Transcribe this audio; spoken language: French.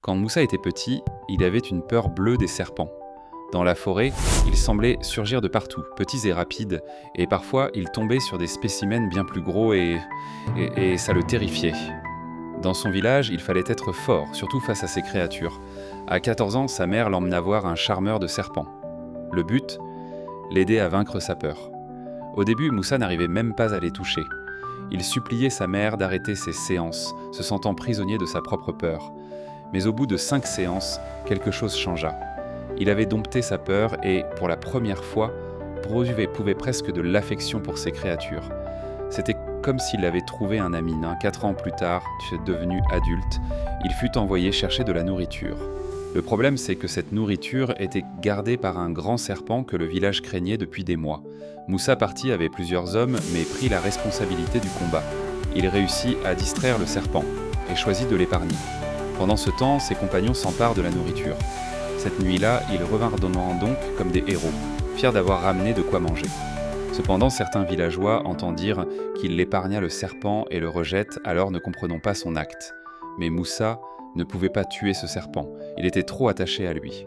Quand Moussa était petit, il avait une peur bleue des serpents. Dans la forêt, ils semblaient surgir de partout, petits et rapides, et parfois il tombait sur des spécimens bien plus gros et ça le terrifiait. Dans son village, il fallait être fort, surtout face à ces créatures. À 14 ans, sa mère l'emmena voir un charmeur de serpents. Le but ? L'aider à vaincre sa peur. Au début, Moussa n'arrivait même pas à les toucher. Il suppliait sa mère d'arrêter ses séances, se sentant prisonnier de sa propre peur. Mais au bout de 5 séances, quelque chose changea. Il avait dompté sa peur et, pour la première fois, pouvait presque de l'affection pour ces créatures. C'était comme s'il avait trouvé un ami. 4 ans plus tard, devenu adulte, il fut envoyé chercher de la nourriture. Le problème, c'est que cette nourriture était gardée par un grand serpent que le village craignait depuis des mois. Moussa partit avec plusieurs hommes, mais prit la responsabilité du combat. Il réussit à distraire le serpent et choisit de l'épargner. Pendant ce temps, ses compagnons s'emparent de la nourriture. Cette nuit-là, ils revinrent donc comme des héros, fiers d'avoir ramené de quoi manger. Cependant, certains villageois entendirent qu'il épargna le serpent et le rejette, alors ne comprenant pas son acte. Mais Moussa ne pouvait pas tuer ce serpent, il était trop attaché à lui.